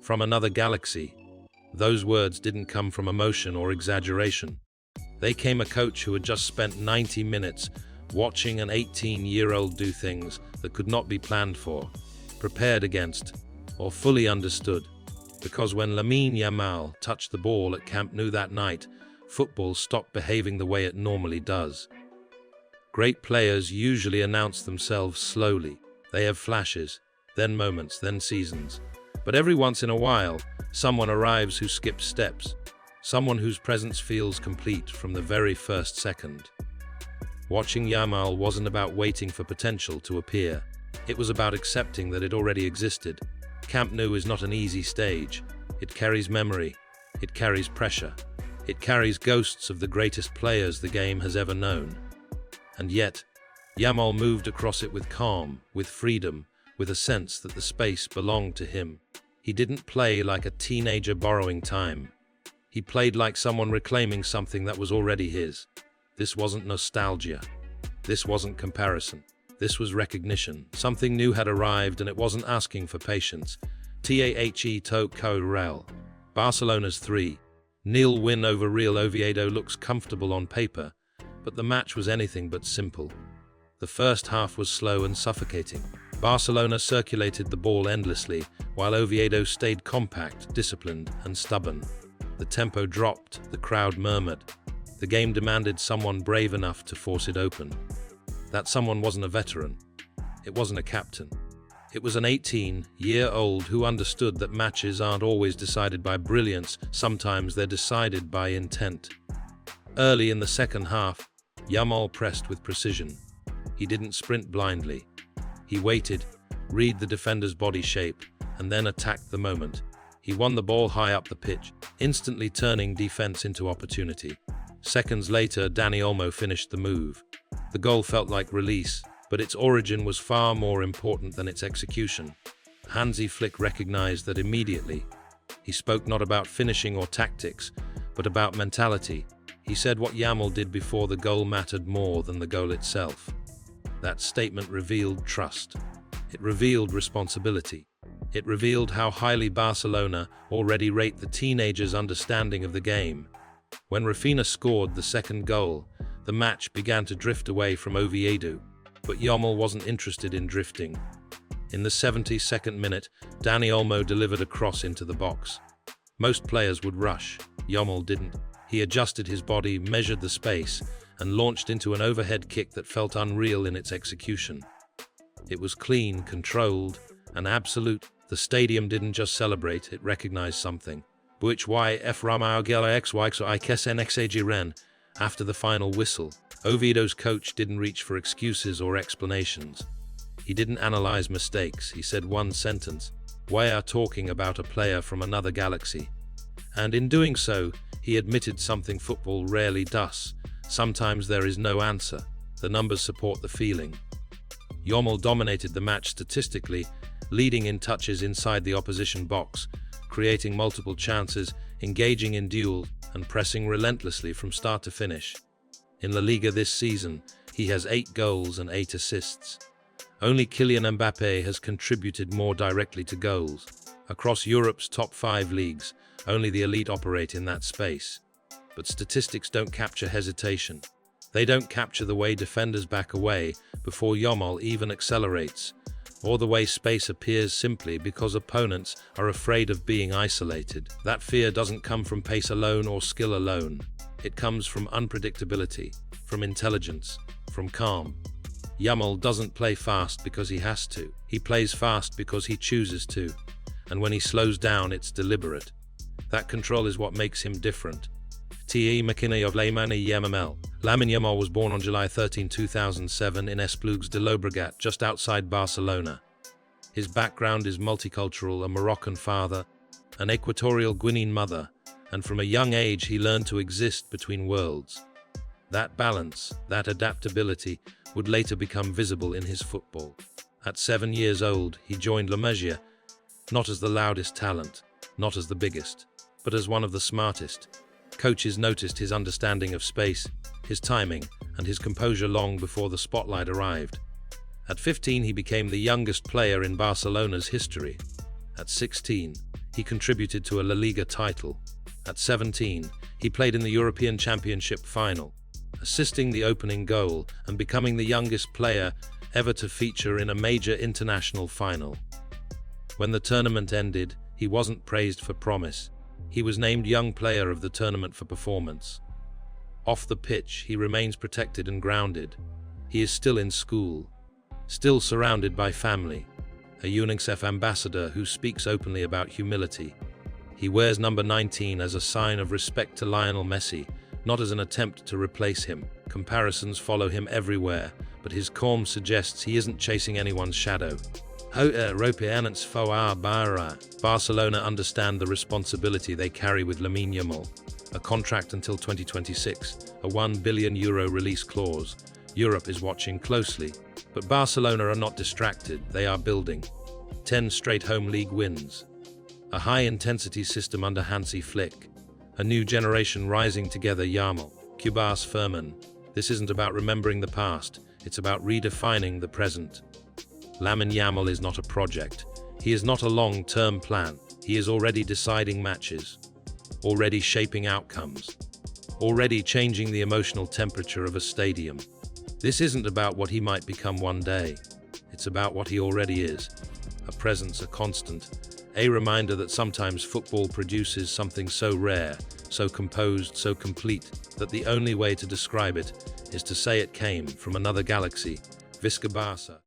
From another galaxy. Those words didn't come from emotion or exaggeration. They came a coach who had just spent 90 minutes watching an 18-year-old do things that could not be planned for, prepared against, or fully understood. Because when Lamine Yamal touched the ball at Camp Nou that night, football stopped behaving the way it normally does. Great players usually announce themselves slowly. They have flashes, then moments, then seasons. But every once in a while, someone arrives who skips steps. Someone whose presence feels complete from the very first second. Watching Yamal wasn't about waiting for potential to appear. It was about accepting that it already existed. Camp Nou is not an easy stage. It carries memory. It carries pressure. It carries ghosts of the greatest players the game has ever known. And yet, Yamal moved across it with calm, with freedom, with a sense that the space belonged to him. He didn't play like a teenager borrowing time. He played like someone reclaiming something that was already his. This wasn't nostalgia. This wasn't comparison. This was recognition. Something new had arrived and it wasn't asking for patience. TAHE Toco Real. Barcelona's 3-0 win over Real Oviedo looks comfortable on paper, but the match was anything but simple. The first half was slow and suffocating. Barcelona circulated the ball endlessly, while Oviedo stayed compact, disciplined, and stubborn. The tempo dropped, the crowd murmured. The game demanded someone brave enough to force it open. That someone wasn't a veteran. It wasn't a captain. It was an 18-year-old who understood that matches aren't always decided by brilliance, sometimes they're decided by intent. Early in the second half, Yamal pressed with precision. He didn't sprint blindly. He waited, read the defender's body shape, and then attacked the moment. He won the ball high up the pitch, instantly turning defense into opportunity. Seconds later, Dani Olmo finished the move. The goal felt like release, but its origin was far more important than its execution. Hansi Flick recognized that immediately. He spoke not about finishing or tactics, but about mentality. He said what Yamal did before the goal mattered more than the goal itself. That statement revealed trust. It revealed responsibility. It revealed how highly Barcelona already rate the teenagers' understanding of the game. When Rafinha scored the second goal, the match began to drift away from Oviedo, but Yamal wasn't interested in drifting. In the 72nd minute, Dani Olmo delivered a cross into the box. Most players would rush. Yamal didn't. He adjusted his body, measured the space, and launched into an overhead kick that felt unreal in its execution. It was clean, controlled, and absolute. The stadium didn't just celebrate, it recognized something. After the final whistle, Oviedo's coach didn't reach for excuses or explanations. He didn't analyze mistakes. He said one sentence: "We are talking about a player from another galaxy." And in doing so, he admitted something football rarely does. Sometimes there is no answer. The numbers support the feeling. Yamal dominated the match statistically, leading in touches inside the opposition box, creating multiple chances, engaging in duels, and pressing relentlessly from start to finish. In La Liga this season, he has 8 goals and 8 assists. Only Kylian Mbappé has contributed more directly to goals. Across Europe's top 5 leagues, only the elite operate in that space. But statistics don't capture hesitation. They don't capture the way defenders back away before Yamal even accelerates, or the way space appears simply because opponents are afraid of being isolated. That fear doesn't come from pace alone or skill alone. It comes from unpredictability, from intelligence, from calm. Yamal doesn't play fast because he has to. He plays fast because he chooses to. And when he slows down, it's deliberate. That control is what makes him different. T.E. McKinney of Lamine Yamal. Lamine Yamal was born on July 13, 2007 in Esplugues de Llobregat, just outside Barcelona. His background is multicultural: a Moroccan father, an Equatorial Guinean mother, and from a young age he learned to exist between worlds. That balance, that adaptability, would later become visible in his football. At 7 years old, he joined La Masia, not as the loudest talent, not as the biggest, but as one of the smartest. Coaches noticed his understanding of space, his timing, and his composure long before the spotlight arrived. At 15, he became the youngest player in Barcelona's history. At 16, he contributed to a La Liga title. At 17, he played in the European Championship final, assisting the opening goal and becoming the youngest player ever to feature in a major international final. When the tournament ended, he wasn't praised for promise. He was named Young Player of the Tournament for performance. Off the pitch, he remains protected and grounded. He is still in school, still surrounded by family, a UNICEF ambassador who speaks openly about humility. He wears number 19 as a sign of respect to Lionel Messi, not as an attempt to replace him. Comparisons follow him everywhere, but his calm suggests he isn't chasing anyone's shadow. Barcelona understand the responsibility they carry with Lamine Yamal, a contract until 2026, a €1 billion release clause. Europe is watching closely, but Barcelona are not distracted, they are building. 10 straight home league wins, a high-intensity system under Hansi Flick, a new generation rising together. Yamal, Cubas Furman. This isn't about remembering the past, it's about redefining the present. Lamine Yamal is not a project. He is not a long-term plan. He is already deciding matches, already shaping outcomes, already changing the emotional temperature of a stadium. This isn't about what he might become one day. It's about what he already is. A presence, a constant, a reminder that sometimes football produces something so rare, so composed, so complete, that the only way to describe it is to say it came from another galaxy. Visca Barça.